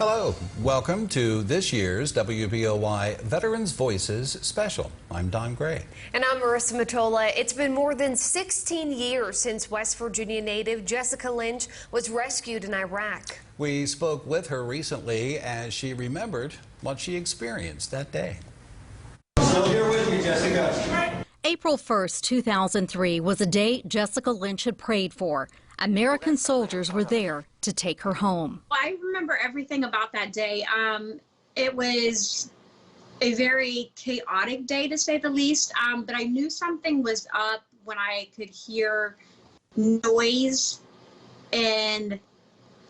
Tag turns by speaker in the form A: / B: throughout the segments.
A: Hello, welcome to this year's WPOY Veterans Voices Special. I'm Don Gray.
B: And I'm Marissa Matola. It's been more than 16 years since West Virginia native Jessica Lynch was rescued in Iraq.
A: We spoke with her recently as she remembered what she experienced that day.
C: Still here with you, Jessica.
D: April 1st, 2003 was a day Jessica Lynch had prayed for. American soldiers were there to take her home.
E: I remember everything about that day. It was a very chaotic day, to say the least, but I knew something was up when I could hear noise and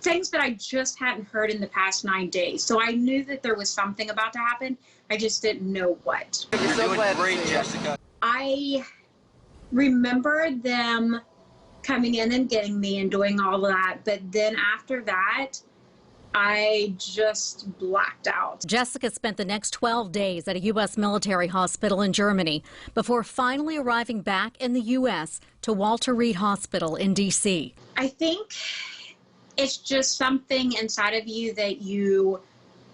E: things that I just hadn't heard in the past 9 days. So I knew that there was something about to happen. I just didn't know what.
C: You're doing great, Jessica.
E: I remember them coming in and getting me and doing all that, but then after that, I just blacked out.
D: Jessica spent the next 12 days at a U.S. military hospital in Germany before finally arriving back in the U.S. to Walter Reed Hospital in D.C.
E: I think it's just something inside of you that you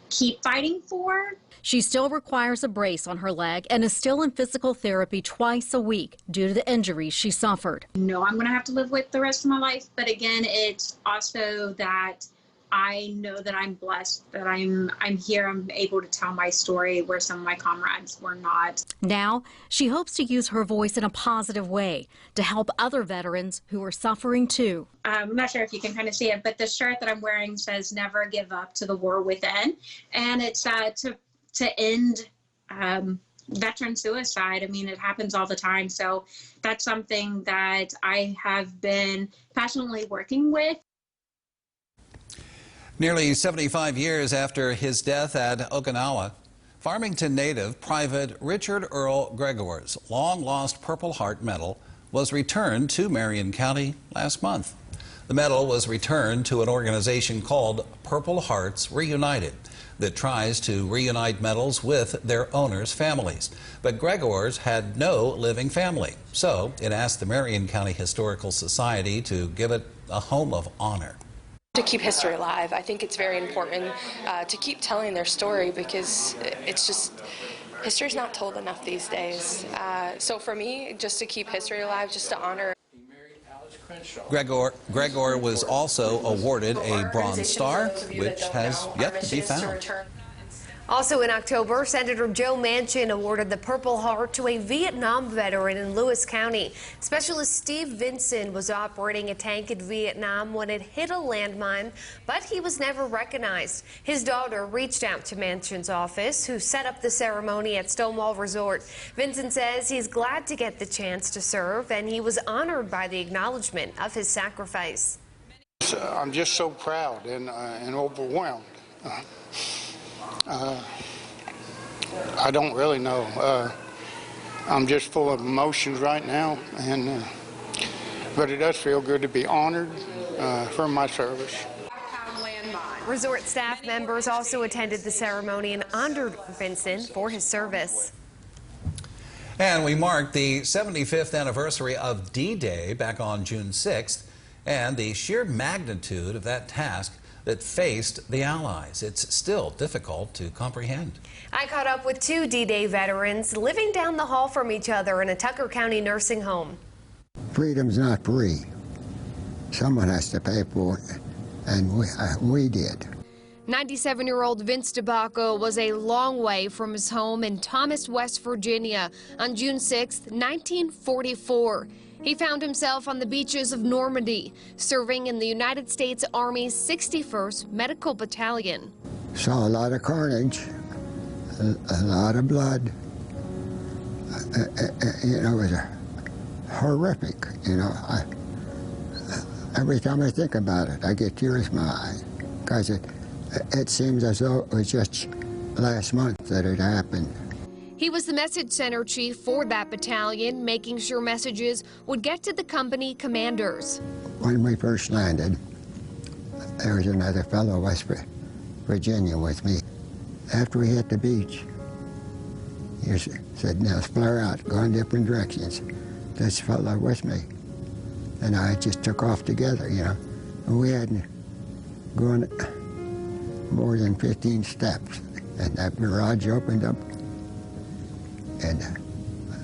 E: keep fighting for.
D: She still requires a brace on her leg and is still in physical therapy twice a week due to the injuries she suffered.
E: No, I'm going to have to live with the rest of my life. But again, it's also that I know that I'm blessed, that I'm here, I'm able to tell my story where some of my comrades were not.
D: Now, she hopes to use her voice in a positive way to help other veterans who are suffering too.
E: I'm not sure if you can kind of see it, but the shirt that I'm wearing says "Never give up to the war within," and it's to end veteran suicide. I mean, it happens all the time. So that's something that I have been passionately working with.
A: Nearly 75 years after his death at Okinawa, Farmington native Private Richard Earl Gregor's long-lost Purple Heart Medal was returned to Marion County last month. The medal was returned to an organization called Purple Hearts Reunited that tries to reunite medals with their owners' families. But Gregor's had no living family, so it asked the Marion County Historical Society to give it a home of honor.
F: To keep history alive, I think it's very important to keep telling their story, because it's just, history's not told enough these days. So for me, just to keep history alive, just to honor.
A: Gregor was also awarded a Bronze Star, which has yet to be found.
B: Also in October, Senator Joe Manchin awarded the Purple Heart to a Vietnam veteran in Lewis County. Specialist Steve Vinson was operating a tank in Vietnam when it hit a landmine, but he was never recognized. His daughter reached out to Manchin's office, who set up the ceremony at Stonewall Resort. Vinson says he's glad to get the chance to serve, and he was honored by the acknowledgement of his sacrifice.
G: I'm just so proud and overwhelmed. I don't really know. I'm just full of emotions right now, but it does feel good to be honored for my service.
B: Resort staff members also attended the ceremony and honored Vincent for his service.
A: And we marked the 75th anniversary of D-Day back on June 6th, and the sheer magnitude of that task that faced the Allies. It's still difficult to comprehend.
B: I caught up with two D-Day veterans living down the hall from each other in a Tucker County nursing home.
H: Freedom's not free. Someone has to pay for it, and we did.
I: 97-year-old Vince DeBacco was a long way from his home in Thomas, West Virginia on June 6, 1944. He found himself on the beaches of Normandy, serving in the United States Army's 61st Medical Battalion.
H: Saw a lot of carnage, a lot of blood. You know, it was horrific. You know, every time I think about it, I get tears in my eyes, because it seems as though it was just last month that it happened.
I: He was the message center chief for that battalion, making sure messages would get to the company commanders.
H: When we first landed, there was another fellow, West Virginia, with me. After we hit the beach, he said, "Now flare out, go in different directions." This fellow with me. And I just took off together, you know. And we hadn't gone more than 15 steps, and that garage opened up, and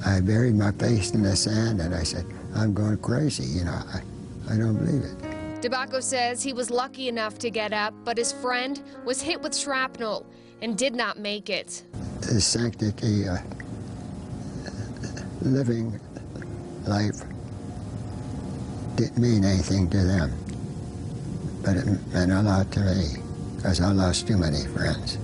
H: I buried my face in the sand, and I said, I'm going crazy, you know, I don't believe it.
I: DeBacco says he was lucky enough to get up, but his friend was hit with shrapnel and did not make it.
H: The sanctity, living life didn't mean anything to them, but it meant a lot to me, because I lost too many friends.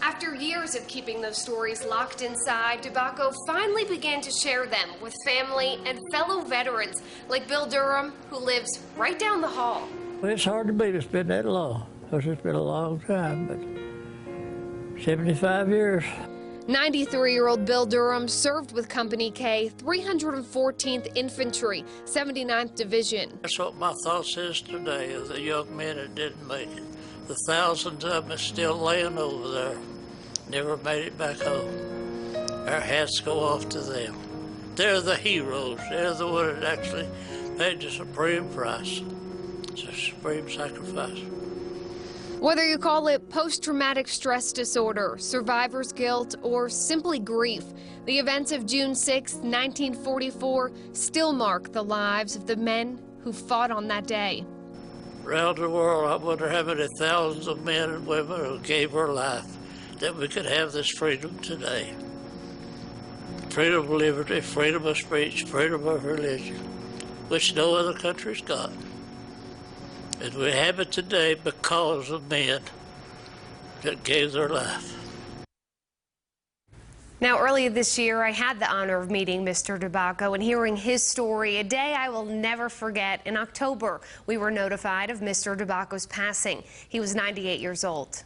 I: After years of keeping those stories locked inside, DeBacco finally began to share them with family and fellow veterans like Bill Durham, who lives right down the hall.
J: Well, it's hard to believe it's been that long, because it's been a long time, but 75 years.
I: 93-year-old Bill Durham served with Company K, 314th Infantry, 79th Division.
J: That's what my thoughts is today, of the young men that didn't make it. The thousands of them are still laying over there, never made it back home. Our hats go off to them. They're the heroes. They're the ones that actually paid the supreme price. It's a supreme sacrifice.
I: Whether you call it post-traumatic stress disorder, survivor's guilt, or simply grief, the events of June 6, 1944 still mark the lives of the men who fought on that day.
J: Around the world, I wonder how many thousands of men and women who gave their life that we could have this freedom today. Freedom of liberty, freedom of speech, freedom of religion, which no other country's got. And we have it today because of men that gave their life.
B: Now, earlier this year, I had the honor of meeting Mr. DeBacco and hearing his story, a day I will never forget. In October, we were notified of Mr. DeBacco's passing. He was 98 years old.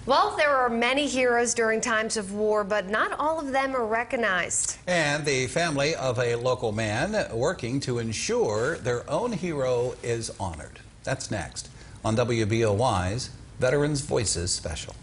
B: Well, there are many heroes during times of war, but not all of them are recognized.
A: And the family of a local man working to ensure their own hero is honored. That's next on WBOY's Veterans Voices Special.